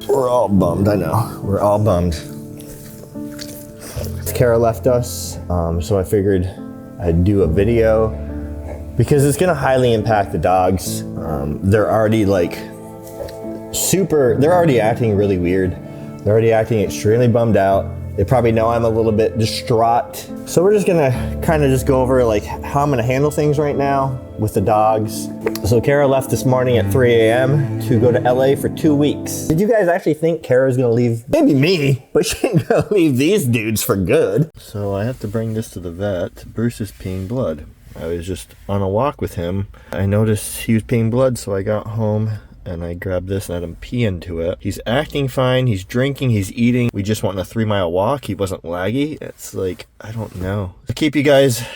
We're all bummed, I know. We're all bummed. Kara left us, so I figured I'd do a video because it's gonna highly impact the dogs. They're already like they're already acting really weird. They're already acting extremely bummed out. They probably know I'm a little bit distraught. So we're just gonna kind of just go over like how I'm gonna handle things right now with the dogs. So Kara left this morning at 3 a.m. to go to LA for 2 weeks. Did you guys actually think Kara's gonna leave? Maybe me, but she ain't gonna leave these dudes for good. So I have to bring this to the vet. Bruce is peeing blood. I was just on a walk with him. I noticed he was peeing blood, so I got home and I grabbed this and let him pee into it. He's acting fine, he's drinking, he's eating. We just went on a 3-mile walk. He wasn't laggy. It's like, I don't know. I'll keep you guys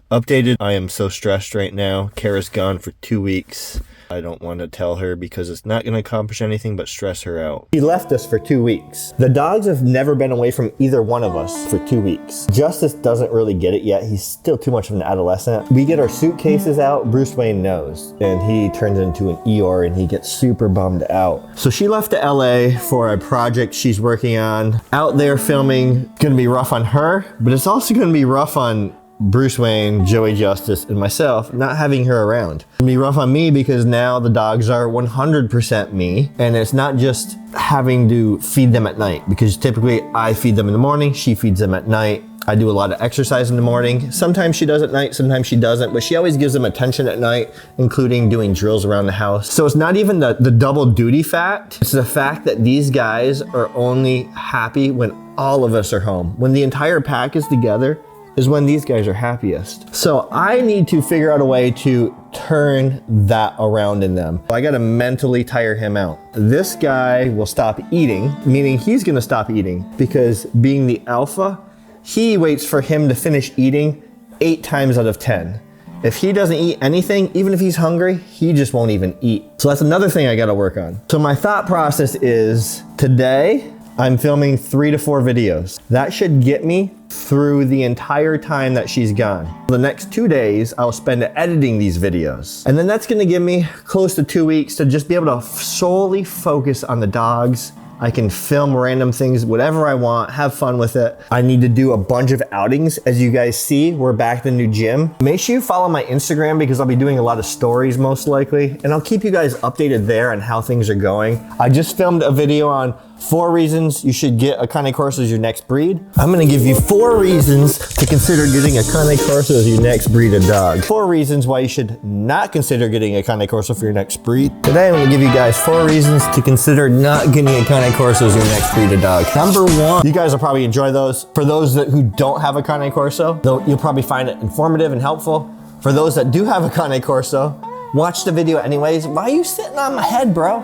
updated. I am so stressed right now. Kara's gone for 2 weeks. I don't want to tell her because it's not going to accomplish anything but stress her out. He left us for 2 weeks. The dogs have never been away from either one of us for 2 weeks. Justice doesn't really get it yet. He's still too much of an adolescent. We get our suitcases out, Bruce Wayne knows, and he turns into an Eeyore and he gets super bummed out. So she left to LA for a project she's working on. Out there filming, gonna be rough on her, but it's also gonna be rough on Bruce Wayne, Joey Justice, and myself not having her around. It's gonna be rough on me because now the dogs are 100% me, and it's not just having to feed them at night, because typically I feed them in the morning, she feeds them at night. I do a lot of exercise in the morning. Sometimes she does at night, sometimes she doesn't, but she always gives them attention at night, including doing drills around the house. So it's not even the double duty fact, it's the fact that these guys are only happy when all of us are home. When the entire pack is together, is when these guys are happiest. So I need to figure out a way to turn that around in them. I gotta mentally tire him out. This guy will stop eating, meaning he's gonna stop eating, because being the alpha, he waits for him to finish eating 8 times out of 10. If he doesn't eat anything, even if he's hungry, he just won't even eat. So that's another thing I gotta work on. So my thought process is, today, I'm filming 3 to 4 videos. That should get me through the entire time that she's gone. The next 2 days, I'll spend editing these videos. And then that's gonna give me close to 2 weeks to just be able to solely focus on the dogs. I can film random things, whatever I want, have fun with it. I need to do a bunch of outings. As you guys see, we're back at the new gym. Make sure you follow my Instagram because I'll be doing a lot of stories most likely, and I'll keep you guys updated there on how things are going. I just filmed a video on 4 reasons you should get a Cane Corso as your next breed. I'm gonna give you 4 reasons to consider getting a Cane Corso as your next breed of dog. 4 reasons why you should not consider getting a Cane Corso for your next breed. Today I'm gonna give you guys 4 reasons to consider not getting a Cane Corso as your next breed of dog. Number 1, you guys will probably enjoy those. For those who don't have a Cane Corso, though, you'll probably find it informative and helpful. For those that do have a Cane Corso, watch the video anyways. Why are you sitting on my head, bro?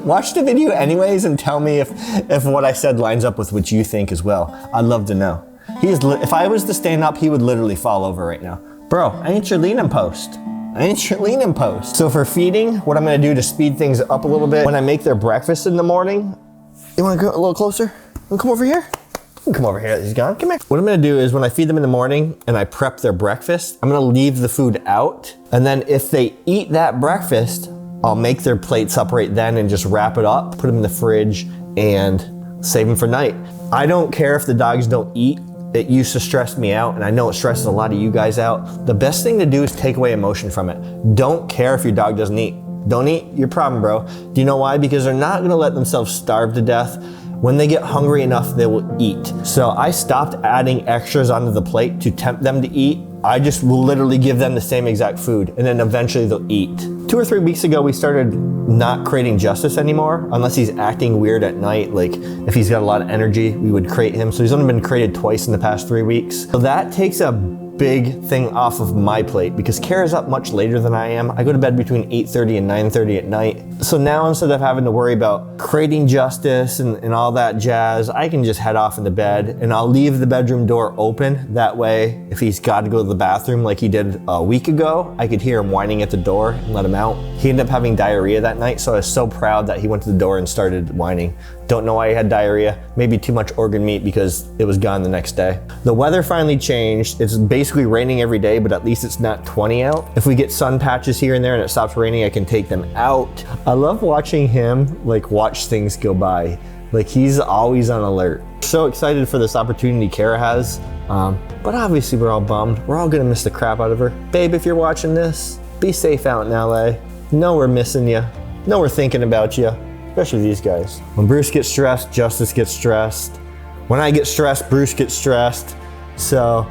Watch the video anyways and tell me if what I said lines up with what you think as well. I'd love to know. If I was to stand up, he would literally fall over right now. Bro, I ain't your leaning post. I ain't your leaning post. So for feeding, what I'm gonna do to speed things up a little bit, when I make their breakfast in the morning, you wanna go a little closer? You wanna come over here? Come over here, he's gone, come here. What I'm gonna do is when I feed them in the morning and I prep their breakfast, I'm gonna leave the food out. And then if they eat that breakfast, I'll make their plates up right then and just wrap it up, put them in the fridge and save them for night. I don't care if the dogs don't eat. It used to stress me out, and I know it stresses a lot of you guys out. The best thing to do is take away emotion from it. Don't care if your dog doesn't eat. Don't eat, your problem, bro. Do you know why? Because they're not gonna let themselves starve to death. When they get hungry enough, they will eat. So I stopped adding extras onto the plate to tempt them to eat. I just will literally give them the same exact food, and then eventually they'll eat. 2 or 3 weeks ago, we started not creating Justice anymore, unless he's acting weird at night. Like if he's got a lot of energy, we would crate him. So he's only been crated twice in the past 3 weeks. So that takes a big thing off of my plate because Kara's up much later than I am. I go to bed between 8:30 and 9:30 at night. So now instead of having to worry about creating Justice and all that jazz, I can just head off into bed and I'll leave the bedroom door open. That way, if he's got to go to the bathroom like he did a week ago, I could hear him whining at the door and let him out. He ended up having diarrhea that night, so I was so proud that he went to the door and started whining. Don't know why he had diarrhea. Maybe too much organ meat because it was gone the next day. The weather finally changed. It's basically raining every day, but at least it's not 20 out. If we get sun patches here and there and it stops raining, I can take them out. I love watching him like watch things go by. Like he's always on alert. So excited for this opportunity Kara has. But obviously we're all bummed. We're all gonna miss the crap out of her. Babe, if you're watching this, be safe out in LA. Know we're missing you. Know we're thinking about you, especially these guys. When Bruce gets stressed, Justice gets stressed. When I get stressed, Bruce gets stressed. So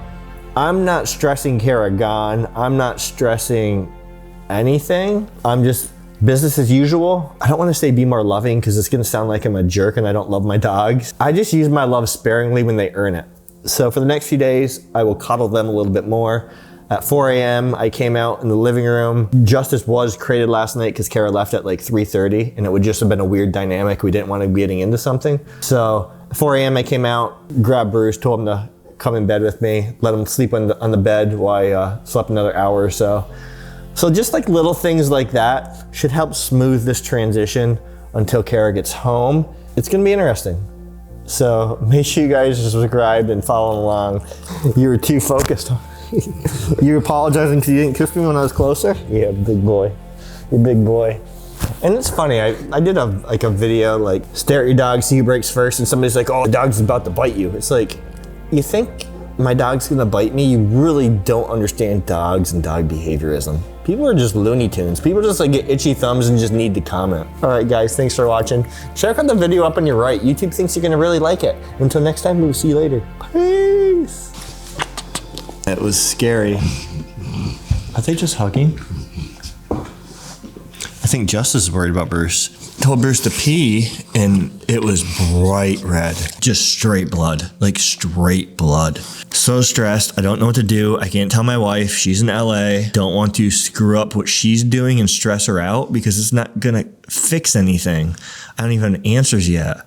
I'm not stressing Kara gone. I'm not stressing anything. I'm just business as usual. I don't want to say be more loving because it's gonna sound like I'm a jerk and I don't love my dogs. I just use my love sparingly when they earn it. So for the next few days, I will cuddle them a little bit more. At 4 a.m., I came out in the living room. Justice was crated last night because Kara left at like 3:30 and it would just have been a weird dynamic. We didn't want to be getting into something. So at 4 a.m. I came out, grabbed Bruce, told him to come in bed with me, let him sleep on the bed while I slept another hour or so. So just like little things like that should help smooth this transition until Kara gets home. It's gonna be interesting. So make sure you guys subscribe and follow along. You were too focused on you apologizing because you didn't kiss me when I was closer? Yeah, big boy. You're big boy. And it's funny, I did a video like stare at your dog, see who breaks first, and somebody's like, oh, the dog's about to bite you. It's like, you think my dog's gonna bite me? You really don't understand dogs and dog behaviorism. People are just Looney Tunes. People just like get itchy thumbs and just need to comment. All right, guys, thanks for watching. Check out the video up on your right. YouTube thinks you're gonna really like it. Until next time, we'll see you later. Peace. It was scary. Are they just hugging? I think Justice is worried about Bruce. Told Bruce to pee and it was bright red. Just straight blood, like straight blood. So stressed, I don't know what to do. I can't tell my wife, she's in LA. Don't want to screw up what she's doing and stress her out because it's not gonna fix anything. I don't even have answers yet.